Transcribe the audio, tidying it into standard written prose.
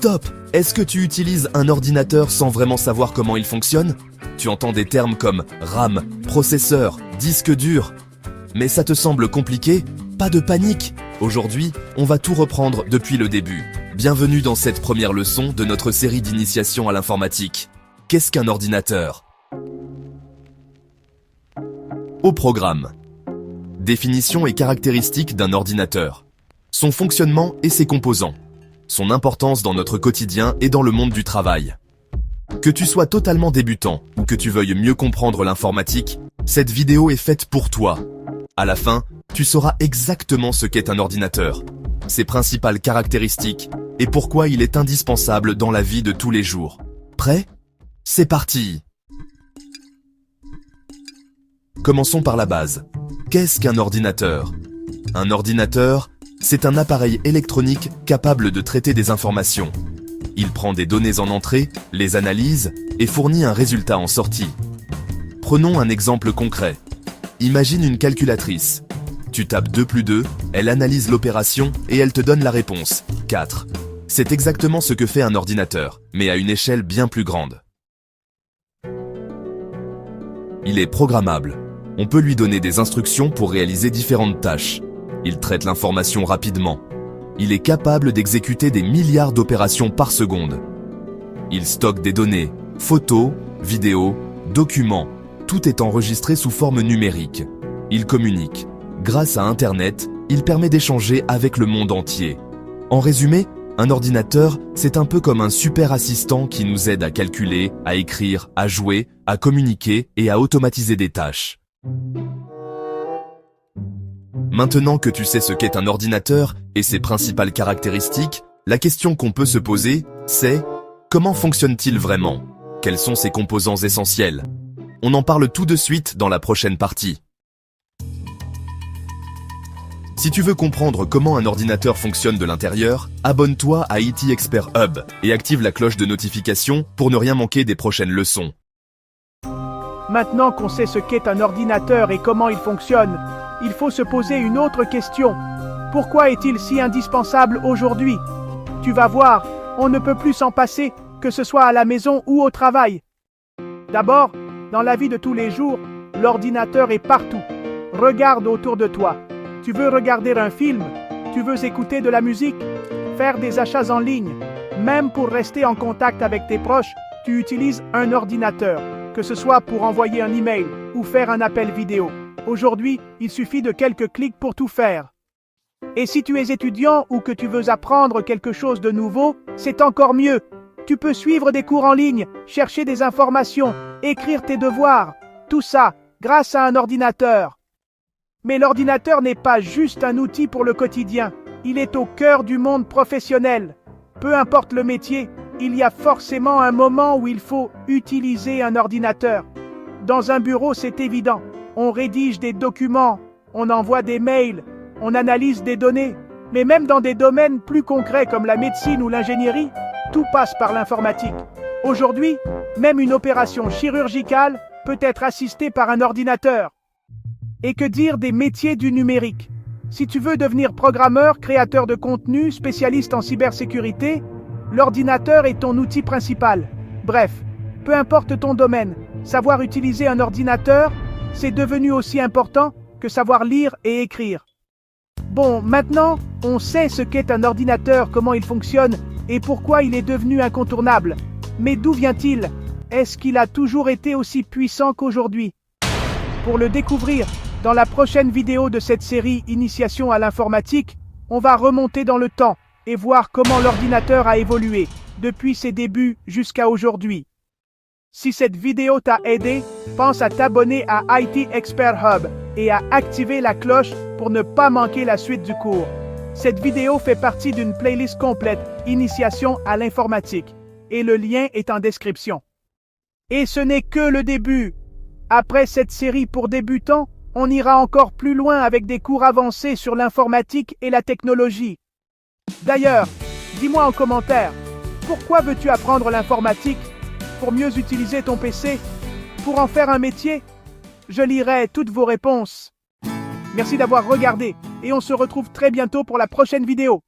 Stop! Est-ce que tu utilises un ordinateur sans vraiment savoir comment il fonctionne? Tu entends des termes comme RAM, processeur, disque dur. Mais ça te semble compliqué? Pas de panique! Aujourd'hui, on va tout reprendre depuis le début. Bienvenue dans cette première leçon de notre série d'initiation à l'informatique. Qu'est-ce qu'un ordinateur? Au programme. Définition et caractéristiques d'un ordinateur. Son fonctionnement et ses composants. Son importance dans notre quotidien et dans le monde du travail. Que tu sois totalement débutant ou que tu veuilles mieux comprendre l'informatique, cette vidéo est faite pour toi. À la fin, tu sauras exactement ce qu'est un ordinateur, ses principales caractéristiques et pourquoi il est indispensable dans la vie de tous les jours. Prêt? C'est parti! Commençons par la base. Qu'est-ce qu'un ordinateur? Un ordinateur, c'est un appareil électronique capable de traiter des informations. Il prend des données en entrée, les analyse et fournit un résultat en sortie. Prenons un exemple concret. Imagine une calculatrice. Tu tapes 2 plus 2, elle analyse l'opération et elle te donne la réponse, 4. C'est exactement ce que fait un ordinateur, mais à une échelle bien plus grande. Il est programmable. On peut lui donner des instructions pour réaliser différentes tâches. Il traite l'information rapidement. Il est capable d'exécuter des milliards d'opérations par seconde. Il stocke des données, photos, vidéos, documents. Tout est enregistré sous forme numérique. Il communique. Grâce à Internet, il permet d'échanger avec le monde entier. En résumé, un ordinateur, c'est un peu comme un super assistant qui nous aide à calculer, à écrire, à jouer, à communiquer et à automatiser des tâches. Maintenant que tu sais ce qu'est un ordinateur et ses principales caractéristiques, la question qu'on peut se poser, c'est comment fonctionne-t-il vraiment? Quels sont ses composants essentiels? On en parle tout de suite dans la prochaine partie. Si tu veux comprendre comment un ordinateur fonctionne de l'intérieur, abonne-toi à IT Expert Hub et active la cloche de notification pour ne rien manquer des prochaines leçons. Maintenant qu'on sait ce qu'est un ordinateur et comment il fonctionne, il faut se poser une autre question. Pourquoi est-il si indispensable aujourd'hui? Tu vas voir, on ne peut plus s'en passer, que ce soit à la maison ou au travail. D'abord, dans la vie de tous les jours, l'ordinateur est partout. Regarde autour de toi. Tu veux regarder un film? Tu veux écouter de la musique? Faire des achats en ligne? Même pour rester en contact avec tes proches, tu utilises un ordinateur, que ce soit pour envoyer un email ou faire un appel vidéo. Aujourd'hui, il suffit de quelques clics pour tout faire. Et si tu es étudiant ou que tu veux apprendre quelque chose de nouveau, c'est encore mieux. Tu peux suivre des cours en ligne, chercher des informations, écrire tes devoirs. Tout ça, grâce à un ordinateur. Mais l'ordinateur n'est pas juste un outil pour le quotidien. Il est au cœur du monde professionnel. Peu importe le métier, il y a forcément un moment où il faut utiliser un ordinateur. Dans un bureau, c'est évident. On rédige des documents, on envoie des mails, on analyse des données. Mais même dans des domaines plus concrets comme la médecine ou l'ingénierie, tout passe par l'informatique. Aujourd'hui, même une opération chirurgicale peut être assistée par un ordinateur. Et que dire des métiers du numérique? Si tu veux devenir programmeur, créateur de contenu, spécialiste en cybersécurité, l'ordinateur est ton outil principal. Bref, peu importe ton domaine, savoir utiliser un ordinateur, c'est devenu aussi important que savoir lire et écrire. Bon, maintenant, on sait ce qu'est un ordinateur, comment il fonctionne et pourquoi il est devenu incontournable. Mais d'où vient-il? Est-ce qu'il a toujours été aussi puissant qu'aujourd'hui? Pour le découvrir, dans la prochaine vidéo de cette série Initiation à l'informatique, on va remonter dans le temps et voir comment l'ordinateur a évolué depuis ses débuts jusqu'à aujourd'hui. Si cette vidéo t'a aidé, pense à t'abonner à IT Expert Hub et à activer la cloche pour ne pas manquer la suite du cours. Cette vidéo fait partie d'une playlist complète Initiation à l'informatique et le lien est en description. Et ce n'est que le début. Après cette série pour débutants, on ira encore plus loin avec des cours avancés sur l'informatique et la technologie. D'ailleurs, dis-moi en commentaire, pourquoi veux-tu apprendre l'informatique? Pour mieux utiliser ton PC? Pour en faire un métier? Je lirai toutes vos réponses. Merci d'avoir regardé et on se retrouve très bientôt pour la prochaine vidéo.